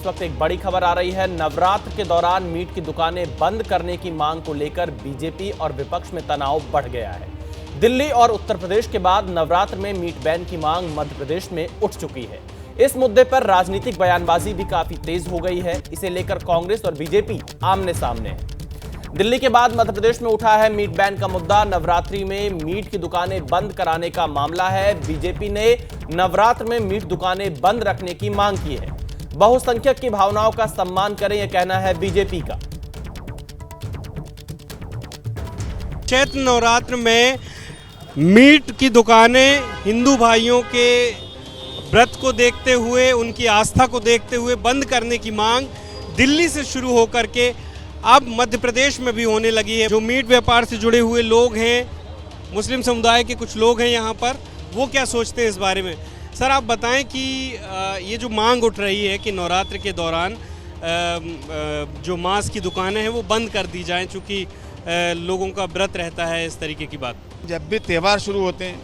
इस वक्त एक बड़ी खबर आ रही है। नवरात्र के दौरान मीट की दुकानें बंद करने की मांग को लेकर बीजेपी और विपक्ष में तनाव बढ़ गया है। दिल्ली और उत्तर प्रदेश के बाद नवरात्र में मीट बैन की मांग मध्य प्रदेश में उठ चुकी है। इस मुद्दे पर राजनीतिक बयानबाजी भी काफी तेज हो गई है। इसे लेकर कांग्रेस और बीजेपी आमने सामने है। दिल्ली के बाद मध्य प्रदेश में उठा है मीट बैन का मुद्दा। नवरात्रि में मीट की दुकानें बंद कराने का मामला है। बीजेपी ने नवरात्र में मीट दुकानें बंद रखने की मांग की है। बहुसंख्यक की भावनाओं का सम्मान करें, यह कहना है बीजेपी का। चैत्र नवरात्र में मीट की दुकानें हिंदू भाइयों के व्रत को देखते हुए, उनकी आस्था को देखते हुए बंद करने की मांग दिल्ली से शुरू होकर के अब मध्य प्रदेश में भी होने लगी है। जो मीट व्यापार से जुड़े हुए लोग हैं, मुस्लिम समुदाय के कुछ लोग हैं यहाँ पर, वो क्या सोचते हैं इस बारे में। सर, आप बताएं कि ये जो मांग उठ रही है कि नवरात्र के दौरान जो मांस की दुकानें हैं वो बंद कर दी जाएं, चूँकि लोगों का व्रत रहता है, इस तरीके की बात। जब भी त्यौहार शुरू होते हैं,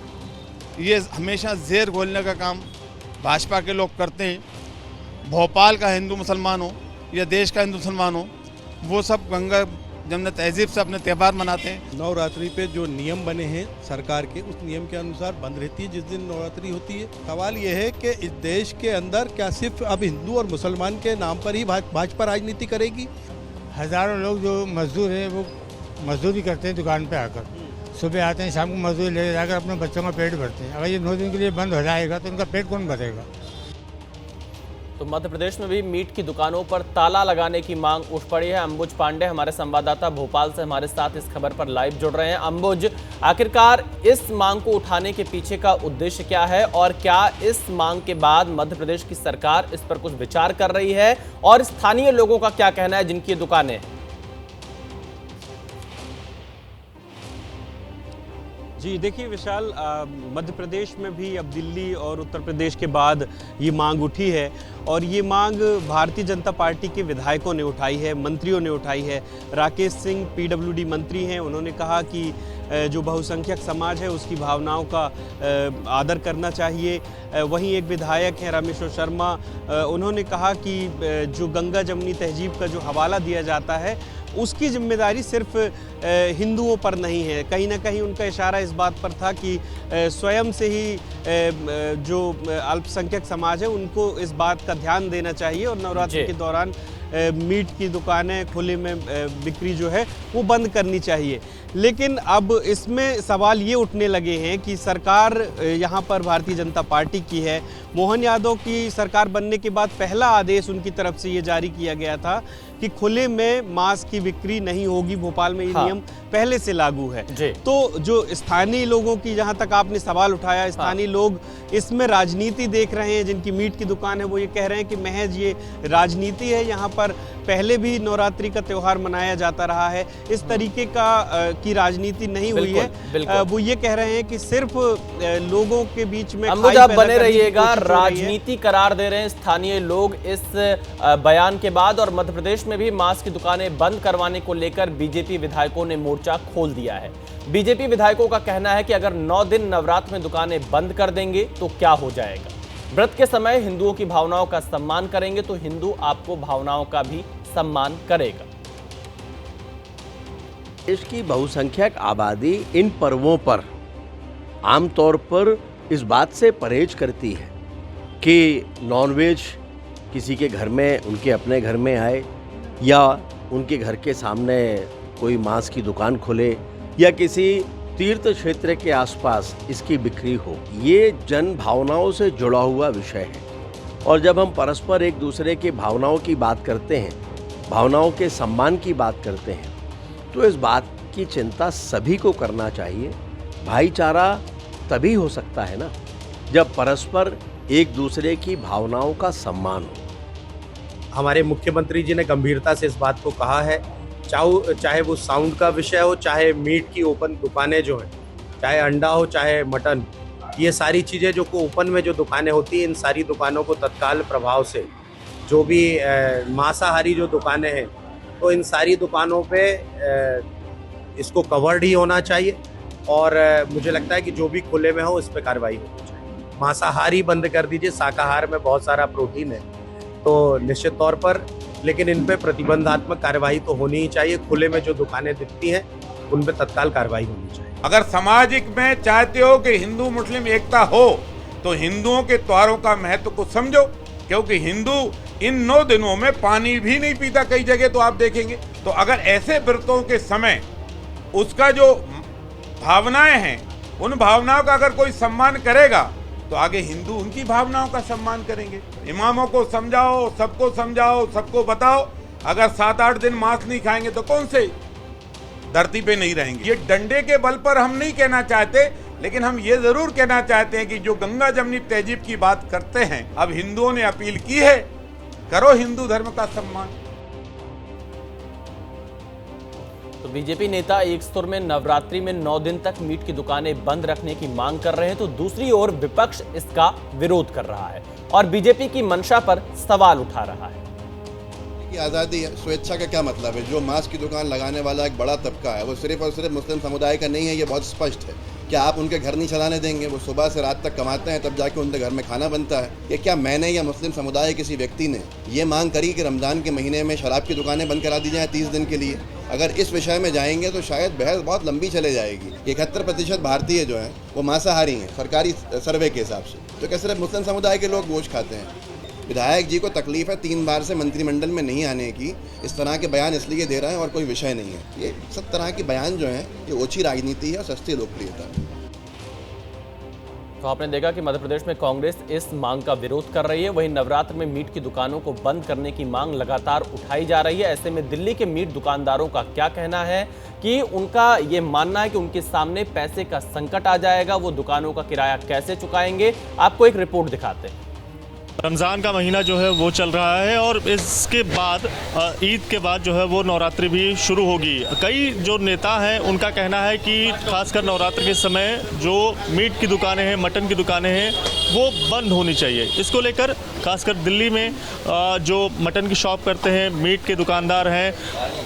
ये हमेशा ज़ेर घोलने का काम भाजपा के लोग करते हैं। भोपाल का हिंदू मुसलमान हो या देश का हिंदू मुसलमान हो, वो सब गंगा जमुना तहजीब से अपने त्यौहार मनाते हैं। नवरात्रि पे जो नियम बने हैं सरकार के, उस नियम के अनुसार बंद रहती है जिस दिन नवरात्रि होती है। सवाल ये है कि इस देश के अंदर क्या सिर्फ अब हिंदू और मुसलमान के नाम पर ही भाजपा राजनीति करेगी। हज़ारों लोग जो मजदूर हैं वो मजदूरी करते हैं दुकान पे आकर, सुबह आते हैं, शाम को मजदूरी ले जाकर अपने बच्चों का पेट भरते हैं। अगर ये 9 दिन के लिए बंद हो जाएगा तो उनका पेट कौन भरेगा। तो मध्य प्रदेश में भी मीट की दुकानों पर ताला लगाने की मांग उठ पड़ी है। अंबुज पांडे हमारे संवाददाता भोपाल से हमारे साथ इस खबर पर लाइव जुड़ रहे हैं। अंबुज, आखिरकार इस मांग को उठाने के पीछे का उद्देश्य क्या है और क्या इस मांग के बाद मध्य प्रदेश की सरकार इस पर कुछ विचार कर रही है और स्थानीय लोगों का क्या कहना है जिनकी दुकानें हैं? जी देखिए विशाल, मध्य प्रदेश में भी अब दिल्ली और उत्तर प्रदेश के बाद ये मांग उठी है और ये मांग भारतीय जनता पार्टी के विधायकों ने उठाई है, मंत्रियों ने उठाई है। राकेश सिंह पीडब्ल्यूडी मंत्री हैं, उन्होंने कहा कि जो बहुसंख्यक समाज है उसकी भावनाओं का आदर करना चाहिए। वहीं एक विधायक हैं रामेश्वर शर्मा, उन्होंने कहा कि जो गंगा जमुनी तहजीब का जो हवाला दिया जाता है उसकी जिम्मेदारी सिर्फ हिंदुओं पर नहीं है। कहीं ना कहीं उनका इशारा इस बात पर था कि स्वयं से ही जो अल्पसंख्यक समाज है उनको इस बात का ध्यान देना चाहिए और नवरात्रि के दौरान मीट की दुकानें खुले में बिक्री जो है वो बंद करनी चाहिए। लेकिन अब इसमें सवाल ये उठने लगे हैं कि सरकार यहाँ पर भारतीय जनता पार्टी की है। मोहन यादव की सरकार बनने के बाद पहला आदेश उनकी तरफ से ये जारी किया गया था कि खुले में मांस की बिक्री नहीं होगी। भोपाल में ये नियम पहले से लागू है। तो जो स्थानीय लोगों की, जहाँ तक आपने सवाल उठाया, स्थानीय लोग इसमें राजनीति देख रहे हैं। जिनकी मीट की दुकान है वो ये कह रहे हैं कि महज ये राजनीति है। यहाँ पर पहले भी नवरात्रि का त्यौहार मनाया जाता रहा है, इस तरीके की राजनीति नहीं हुई है। वो ये कह रहे हैं कि सिर्फ लोगों के बीच में आप बने रहिएगा। राजनीति करार दे रहे हैं स्थानीय लोग इस बयान के बाद। और मध्य प्रदेश में भी मांस की दुकानें बंद करवाने को लेकर बीजेपी विधायकों ने मोर्चा खोल दिया है। बीजेपी विधायकों का कहना है कि अगर 9 दिन नवरात्र में दुकानें बंद कर देंगे तो क्या हो जाएगा। व्रत के समय हिंदुओं की भावनाओं का सम्मान करेंगे तो हिंदू आपको भावनाओं का भी सम्मान करेगा। देश की बहुसंख्यक आबादी इन पर्वों पर आमतौर पर इस बात से परहेज करती है कि नॉनवेज किसी के घर में, उनके अपने घर में आए या उनके घर के सामने कोई मांस की दुकान खोले या किसी तीर्थ क्षेत्र के आसपास इसकी बिक्री हो। ये जन भावनाओं से जुड़ा हुआ विषय है और जब हम परस्पर एक दूसरे की भावनाओं की बात करते हैं, भावनाओं के सम्मान की बात करते हैं, तो इस बात की चिंता सभी को करना चाहिए। भाईचारा तभी हो सकता है ना जब परस्पर एक दूसरे की भावनाओं का सम्मान हो। हमारे मुख्यमंत्री जी ने गंभीरता से इस बात को कहा है, चाहे वो साउंड का विषय हो, चाहे मीट की ओपन दुकानें जो हैं, चाहे अंडा हो, चाहे मटन, ये सारी चीज़ें जो ओपन में जो दुकानें होती हैं, इन सारी दुकानों को तत्काल प्रभाव से जो भी मांसाहारी जो दुकानें हैं तो इन सारी दुकानों पे इसको कवर्ड ही होना चाहिए और मुझे लगता है कि जो भी खुले में हो इस पर कार्रवाई होनी चाहिए। मांसाहारी बंद कर दीजिए, शाकाहार में बहुत सारा प्रोटीन है, तो निश्चित तौर पर, लेकिन इन पे प्रतिबंधात्मक कार्यवाही तो होनी ही चाहिए। खुले में जो दुकानें दिखती हैं उन पे तत्काल कार्रवाई होनी चाहिए। अगर सामाजिक में चाहते हो कि हिंदू मुस्लिम एकता हो तो हिंदुओं के त्योहारों का महत्व को समझो, क्योंकि हिंदू इन 9 दिनों में पानी भी नहीं पीता कई जगह तो आप देखेंगे। तो अगर ऐसे व्रतों के समय उसका जो भावनाएं हैं उन भावनाओं का अगर कोई सम्मान करेगा तो आगे हिंदू उनकी भावनाओं का सम्मान करेंगे। इमामों को समझाओ, सबको बताओ, अगर 7-8 दिन मांस नहीं खाएंगे तो कौन से धरती पे नहीं रहेंगे। ये डंडे के बल पर हम नहीं कहना चाहते, लेकिन हम ये जरूर कहना चाहते हैं कि जो गंगा जमनी तहजीब की बात करते हैं, अब हिंदुओं ने अपील की है, करो हिंदू धर्म का सम्मान। तो बीजेपी नेता एक सुर में नवरात्रि में 9 दिन तक मीट की दुकानें बंद रखने की मांग कर रहे हैं, तो दूसरी ओर विपक्ष इसका विरोध कर रहा है और बीजेपी की मंशा पर सवाल उठा रहा है। की आज़ादी है, स्वेच्छा का क्या मतलब है? जो मांस की दुकान लगाने वाला एक बड़ा तबका है वो सिर्फ और सिर्फ मुस्लिम समुदाय का नहीं है, ये बहुत स्पष्ट है। क्या आप उनके घर नहीं चलाने देंगे? वो सुबह से रात तक कमाते हैं, तब जाके उनके घर में खाना बनता है। ये क्या मैंने या मुस्लिम समुदाय किसी व्यक्ति ने ये मांग करी कि रमज़ान के महीने में शराब की दुकानें बंद करा दी जाएँ 30 दिन के लिए? अगर इस विषय में जाएंगे तो शायद बहस बहुत लंबी चले जाएगी। 71% भारतीय जो हैं वो मांसाहारी हैं सरकारी सर्वे के हिसाब से, तो क्या सिर्फ मुस्लिम समुदाय के लोग गोश्त खाते हैं? विधायक जी को तकलीफ है 3 बार से मंत्रिमंडल में नहीं आने की, इस तरह के बयान इसलिए दे रहे हैं और कोई विषय नहीं है। ये सब तरह के बयान जो हैं ये ओछी राजनीति है और सस्ती लोकप्रियता है। तो आपने देखा कि मध्य प्रदेश में कांग्रेस इस मांग का विरोध कर रही है, वहीं नवरात्र में मीट की दुकानों को बंद करने की मांग लगातार उठाई जा रही है। ऐसे में दिल्ली के मीट दुकानदारों का क्या कहना है कि उनका ये मानना है कि उनके सामने पैसे का संकट आ जाएगा, वो दुकानों का किराया कैसे चुकाएंगे। आपको एक रिपोर्ट दिखाते हैं। रमज़ान का महीना जो है वो चल रहा है और इसके बाद ईद के बाद जो है वो नवरात्रि भी शुरू होगी। कई जो नेता हैं उनका कहना है कि खासकर नवरात्रि के समय जो मीट की दुकानें हैं, मटन की दुकानें हैं, वो बंद होनी चाहिए। इसको लेकर खासकर दिल्ली में जो मटन की शॉप करते हैं, मीट के दुकानदार हैं,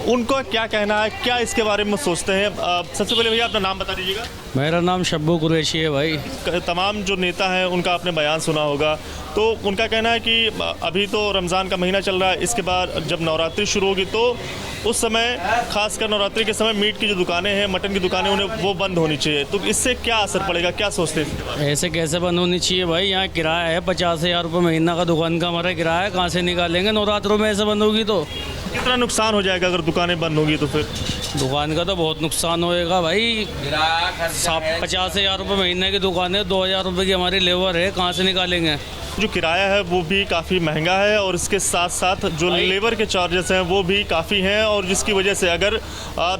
उनको क्या कहना है, क्या इसके बारे में सोचते हैं? सबसे पहले भैया अपना नाम बता दीजिएगा। मेरा नाम शब्बू कुरैशी है भाई। तमाम जो नेता हैं उनका आपने बयान सुना होगा, तो उनका कहना है कि अभी तो रमज़ान का महीना चल रहा है, इसके बाद जब नवरात्रि शुरू होगी तो उस समय खासकर नवरात्रि के समय मीट की जो दुकानें हैं, मटन की दुकानें, उन्हें वो बंद होनी चाहिए। तो इससे क्या असर पड़ेगा, क्या सोचते हैं? ऐसे कैसे बंद होनी चाहिए भाई? यहाँ किराया है 50,000 रुपये महीना का दुकान का हमारा किराया, कहाँ से निकालेंगे? नवरात्रों में ऐसे बंद होगी तो कितना नुकसान हो जाएगा अगर दुकानें बंद होगी तो? फिर दुकान का तो बहुत नुकसान होएगा भाई। 50,000 रुपये महीने की दुकान है, 2,000 रुपये की हमारी लेबर है, कहाँ से निकालेंगे? जो किराया है वो भी काफ़ी महंगा है और इसके साथ साथ जो लेबर के चार्जेस हैं वो भी काफ़ी हैं, और जिसकी वजह से अगर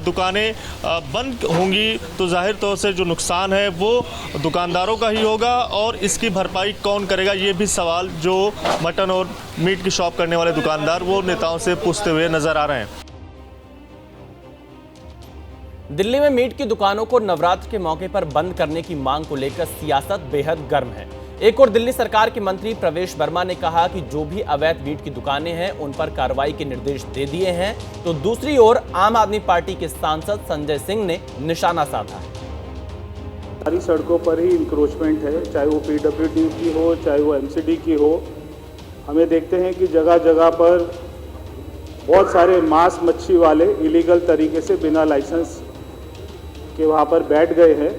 दुकानें बंद होंगी तो जाहिर तौर से जो नुकसान है वो दुकानदारों का ही होगा, और इसकी भरपाई कौन करेगा, ये भी सवाल जो मटन और मीट की शॉप करने वाले दुकानदार वो नेताओं से पूछते हुए नज़र आ रहे हैं। दिल्ली में मीट की दुकानों को नवरात्र के मौके पर बंद करने की मांग को लेकर सियासत बेहद गर्म है। एक और दिल्ली सरकार के मंत्री प्रवेश वर्मा ने कहा कि जो भी अवैध मीट की दुकानें हैं उन पर कार्रवाई के निर्देश दे दिए हैं, तो दूसरी ओर आम आदमी पार्टी के सांसद संजय सिंह ने निशाना साधा है। सारी सड़कों पर ही इंक्रोचमेंट है, चाहे वो पीडब्ल्यूडी की हो, चाहे वो एमसीडी की हो। हमें देखते हैं कि जगह जगह पर बहुत सारे मांस मच्छी वाले इलीगल तरीके से बिना लाइसेंस के वहाँ पर बैठ गए हैं,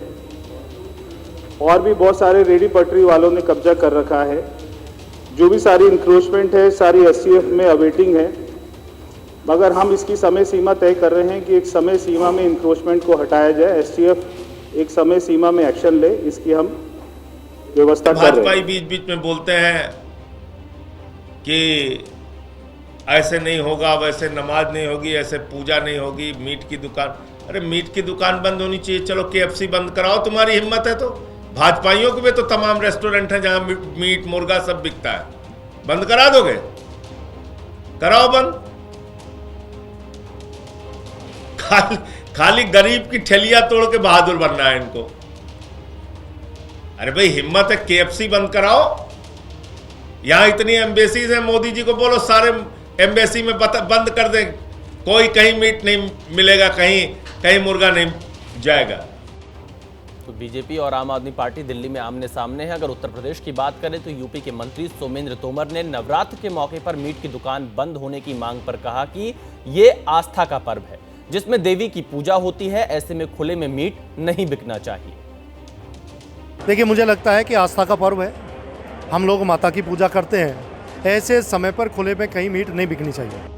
और भी बहुत सारे रेडी पटरी वालों ने कब्जा कर रखा है। जो भी सारी इंक्रोचमेंट है सारी एसटीएफ में अवेटिंग है, मगर हम इसकी समय सीमा तय कर रहे हैं कि एक समय सीमा में इंक्रोचमेंट को हटाया जाए, एसटीएफ एक समय सीमा में एक्शन ले, इसकी हम व्यवस्था कर रहे हैं। बीच बीच में बोलते हैं कि ऐसे नहीं होगा, वैसे नमाज नहीं होगी, ऐसे पूजा नहीं होगी, मीट की दुकान। अरे मीट की दुकान बंद होनी चाहिए, चलो KFC बंद कराओ, तुम्हारी हिम्मत है तो। भाजपाइयों के भी तो तमाम रेस्टोरेंट हैं जहां मीट मुर्गा सब बिकता है, बंद करा दोगे? कराओ बंद। खाली गरीब की ठेलियां तोड़ के बहादुर बनना है इनको। अरे भाई हिम्मत है, KFC बंद कराओ। यहां इतनी एम्बेसीज हैं, मोदी जी को बोलो सारे एम्बेसी में बंद कर दें, कोई कहीं मीट नहीं मिलेगा, कहीं मुर्गा नहीं जाएगा। तो बीजेपी और आम आदमी पार्टी दिल्ली में आमने सामने है। अगर उत्तर प्रदेश की बात करें तो यूपी के मंत्री सोमेंद्र तोमर ने नवरात्र के मौके पर मीट की दुकान बंद होने की मांग पर कहा कि ये आस्था का पर्व है जिसमें देवी की पूजा होती है, ऐसे में खुले में मीट नहीं बिकना चाहिए। देखिए, मुझे लगता है कि आस्था का पर्व है, हम लोग माता की पूजा करते हैं, ऐसे समय पर खुले में कहीं मीट नहीं बिकनी चाहिए।